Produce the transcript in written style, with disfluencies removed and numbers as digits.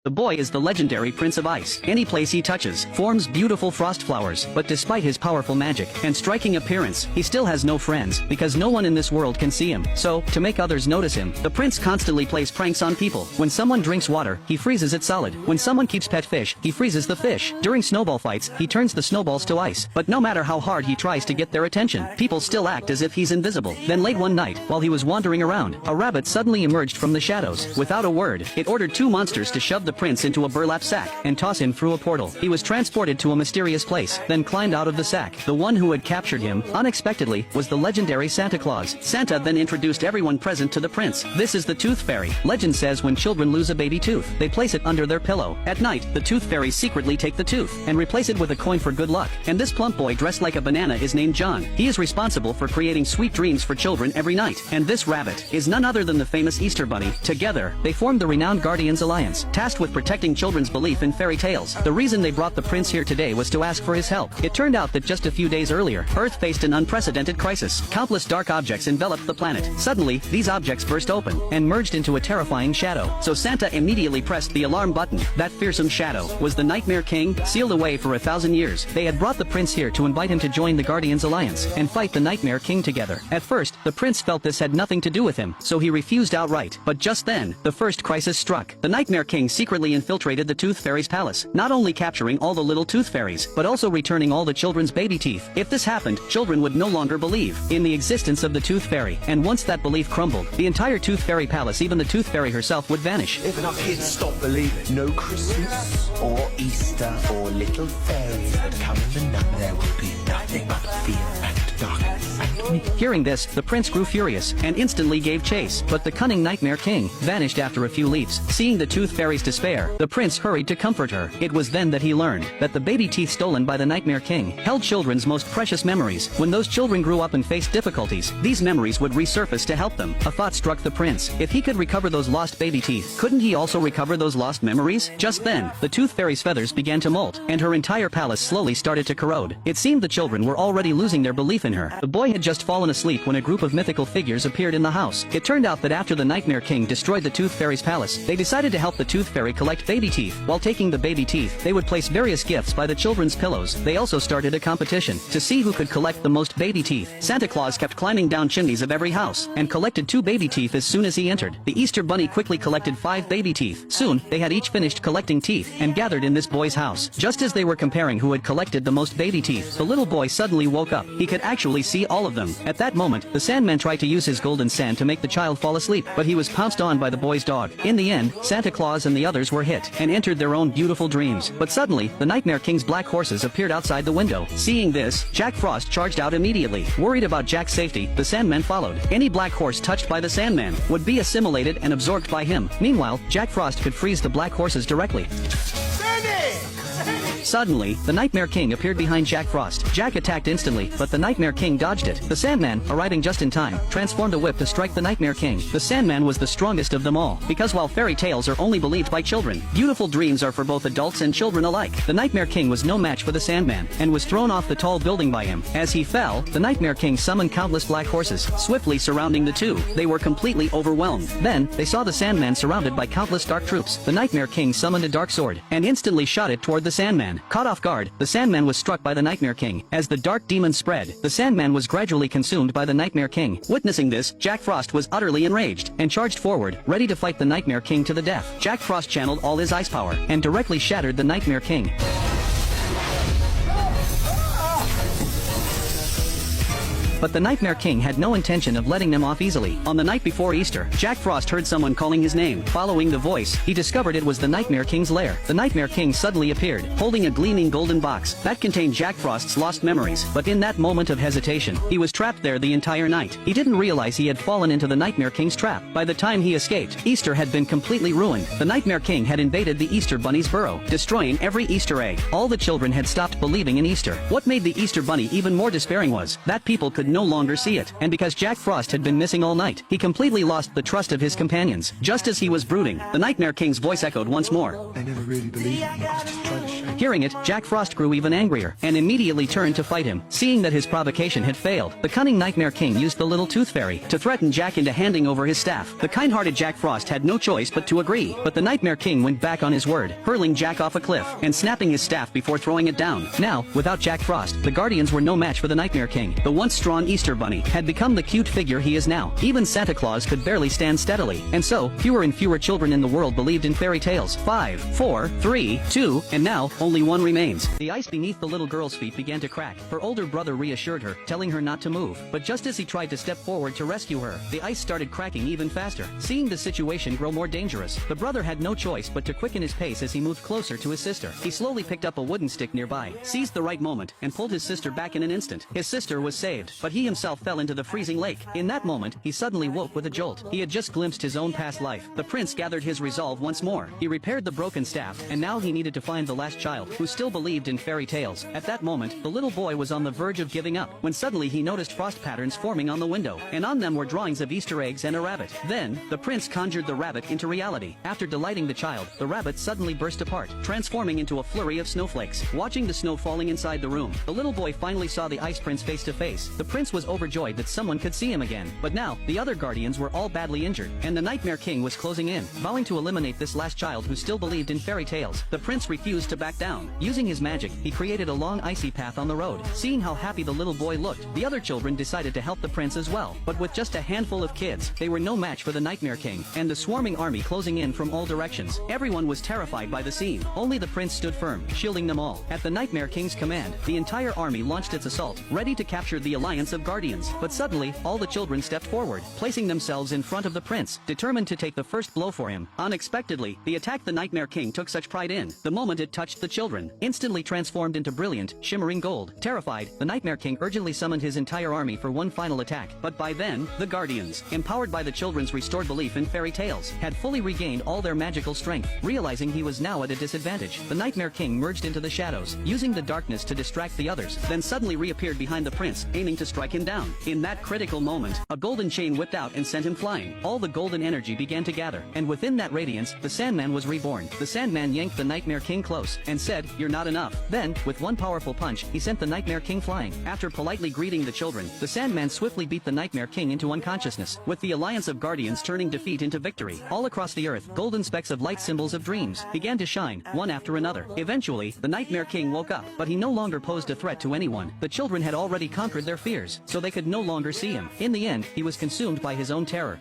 The boy is the legendary Prince of Ice. Any place he touches forms beautiful frost flowers, but despite his powerful magic and striking appearance, he still has no friends, because no one in this world can see him. So, to make others notice him, the prince constantly plays pranks on people. When someone drinks water, he freezes it solid. When someone keeps pet fish, he freezes the fish. During snowball fights, he turns the snowballs to ice. But no matter how hard he tries to get their attention, people still act as if he's invisible. Then late one night, while he was wandering around, a rabbit suddenly emerged from the shadows. Without a word, it ordered two monsters to shove the prince into a burlap sack and toss him through a portal. He was transported to a mysterious place, then climbed out of the sack. The one who had captured him, unexpectedly, was the legendary Santa Claus. Santa then introduced everyone present to the prince. This is the Tooth Fairy. Legend says when children lose a baby tooth, they place it under their pillow. At night, the Tooth Fairies secretly take the tooth and replace it with a coin for good luck. And this plump boy dressed like a banana is named John. He is responsible for creating sweet dreams for children every night. And this rabbit is none other than the famous Easter Bunny. Together, they formed the renowned Guardians Alliance, tasked with protecting children's belief in fairy tales. The reason they brought the prince here today was to ask for his help. It turned out that just a few days earlier, Earth faced an unprecedented crisis. Countless dark objects enveloped the planet. Suddenly, these objects burst open and merged into a terrifying shadow. So Santa immediately pressed the alarm button. That fearsome shadow was the Nightmare King, sealed away for 1,000 years. They had brought the prince here to invite him to join the Guardians Alliance and fight the Nightmare King together. At first, the prince felt this had nothing to do with him, so he refused outright. But just then, the first crisis struck. The Nightmare King secretly infiltrated the Tooth Fairy's palace, not only capturing all the little tooth fairies, but also returning all the children's baby teeth. If this happened, children would no longer believe in the existence of the Tooth Fairy, and once that belief crumbled, the entire Tooth Fairy palace, even the Tooth Fairy herself, would vanish. If enough kids stop believing, no Christmas or Easter or little fairies that come in the night, there will be nothing but fear and darkness and Hearing this, the prince grew furious and instantly gave chase, but the cunning Nightmare King vanished after a few leaps. Seeing the Tooth Fairy's despair, the prince hurried to comfort her. It was then that he learned that the baby teeth stolen by the Nightmare King held children's most precious memories. When those children grew up and faced difficulties, these memories would resurface to help them. A thought struck the prince. If he could recover those lost baby teeth, couldn't he also recover those lost memories? Just then, the Tooth Fairy's feathers began to molt, and her entire palace slowly started to corrode. It seemed the children were already losing their belief in her. The boy had just fallen asleep when a group of mythical figures appeared in the house. It turned out that after the Nightmare King destroyed the Tooth Fairy's palace, they decided to help the Tooth Fairy collect baby teeth. While taking the baby teeth, they would place various gifts by the children's pillows. They also started a competition to see who could collect the most baby teeth. Santa Claus kept climbing down chimneys of every house and collected 2 baby teeth as soon as he entered. The Easter Bunny quickly collected 5 baby teeth. Soon, they had each finished collecting teeth and gathered in this boy's house. Just as they were comparing who had collected the most baby teeth, the little boy suddenly woke up. He could actually see all of them. At that moment, the Sandman tried to use his golden sand to make the child fall asleep, but he was pounced on by the boy's dog. In the end, Santa Claus and the others were hit and entered their own beautiful dreams. But suddenly, the Nightmare King's black horses appeared outside the window. Seeing this, Jack Frost charged out immediately. Worried about Jack's safety, the Sandman followed. Any black horse touched by the Sandman would be assimilated and absorbed by him. Meanwhile, Jack Frost could freeze the black horses directly. Suddenly, the Nightmare King appeared behind Jack Frost. Jack attacked instantly, but the Nightmare King dodged it. The Sandman, arriving just in time, transformed a whip to strike the Nightmare King. The Sandman was the strongest of them all, because while fairy tales are only believed by children, beautiful dreams are for both adults and children alike. The Nightmare King was no match for the Sandman, and was thrown off the tall building by him. As he fell, the Nightmare King summoned countless black horses, swiftly surrounding the two. They were completely overwhelmed. Then, they saw the Sandman surrounded by countless dark troops. The Nightmare King summoned a dark sword, and instantly shot it toward the Sandman. Caught off guard, the Sandman was struck by the Nightmare King. As the dark demon spread, the Sandman was gradually consumed by the Nightmare King. Witnessing this, Jack Frost was utterly enraged, and charged forward, ready to fight the Nightmare King to the death. Jack Frost channeled all his ice power, and directly shattered the Nightmare King. But the Nightmare King had no intention of letting them off easily. On the night before Easter, Jack Frost heard someone calling his name. Following the voice, he discovered it was the Nightmare King's lair. The Nightmare King suddenly appeared, holding a gleaming golden box that contained Jack Frost's lost memories. But in that moment of hesitation, he was trapped there the entire night. He didn't realize he had fallen into the Nightmare King's trap. By the time he escaped, Easter had been completely ruined. The Nightmare King had invaded the Easter Bunny's burrow, destroying every Easter egg. All the children had stopped believing in Easter. What made the Easter Bunny even more despairing was that people could could no longer see it, and because Jack Frost had been missing all night, he completely lost the trust of his companions. Just as he was brooding, the Nightmare King's voice echoed once more. They never really believed me. I was just trying to show you. Hearing it, Jack Frost grew even angrier, and immediately turned to fight him. Seeing that his provocation had failed, the cunning Nightmare King used the little tooth fairy to threaten Jack into handing over his staff. The kind-hearted Jack Frost had no choice but to agree, but the Nightmare King went back on his word, hurling Jack off a cliff, and snapping his staff before throwing it down. Now, without Jack Frost, the Guardians were no match for the Nightmare King. The once strong Easter Bunny had become the cute figure he is now. Even Santa Claus could barely stand steadily, and so, fewer and fewer children in the world believed in fairy tales. 5, 4, 3, 2, and now, only one remains. The ice beneath the little girl's feet began to crack. Her older brother reassured her, telling her not to move, but just as he tried to step forward to rescue her, the ice started cracking even faster. Seeing the situation grow more dangerous, the brother had no choice but to quicken his pace as he moved closer to his sister. He slowly picked up a wooden stick nearby, seized the right moment, and pulled his sister back in an instant. His sister was saved, but he himself fell into the freezing lake. In that moment, he suddenly woke with a jolt. He had just glimpsed his own past life. The prince gathered his resolve once more. He repaired the broken staff, and now he needed to find the last child, who still believed in fairy tales. At that moment, the little boy was on the verge of giving up, when suddenly he noticed frost patterns forming on the window, and on them were drawings of Easter eggs and a rabbit. Then, the prince conjured the rabbit into reality. After delighting the child, the rabbit suddenly burst apart, transforming into a flurry of snowflakes. Watching the snow falling inside the room, the little boy finally saw the ice prince face to face. The prince was overjoyed that someone could see him again, but now, the other guardians were all badly injured, and the Nightmare King was closing in, vowing to eliminate this last child who still believed in fairy tales. The prince refused to back down. Using his magic, he created a long icy path on the road. Seeing how happy the little boy looked, the other children decided to help the prince as well, but with just a handful of kids, they were no match for the Nightmare King, and the swarming army closing in from all directions. Everyone was terrified by the scene. Only the prince stood firm, shielding them all. At the Nightmare King's command, the entire army launched its assault, ready to capture the alliance of guardians. But suddenly, all the children stepped forward, placing themselves in front of the prince, determined to take the first blow for him. Unexpectedly, the attack the Nightmare King took such pride in, the moment it touched the children, instantly transformed into brilliant, shimmering gold. Terrified, the Nightmare King urgently summoned his entire army for one final attack. But by then, the guardians, empowered by the children's restored belief in fairy tales, had fully regained all their magical strength. Realizing he was now at a disadvantage, the Nightmare King merged into the shadows, using the darkness to distract the others, then suddenly reappeared behind the prince, aiming to strike him down. In that critical moment, a golden chain whipped out and sent him flying. All the golden energy began to gather, and within that radiance, the Sandman was reborn. The Sandman yanked the Nightmare King close, and said, "You're not enough." Then, with one powerful punch, he sent the Nightmare King flying. After politely greeting the children, the Sandman swiftly beat the Nightmare King into unconsciousness, with the alliance of guardians turning defeat into victory. All across the earth, golden specks of light, symbols of dreams, began to shine, one after another. Eventually, the Nightmare King woke up, but he no longer posed a threat to anyone. The children had already conquered their fears, so they could no longer see him. In the end, he was consumed by his own terror.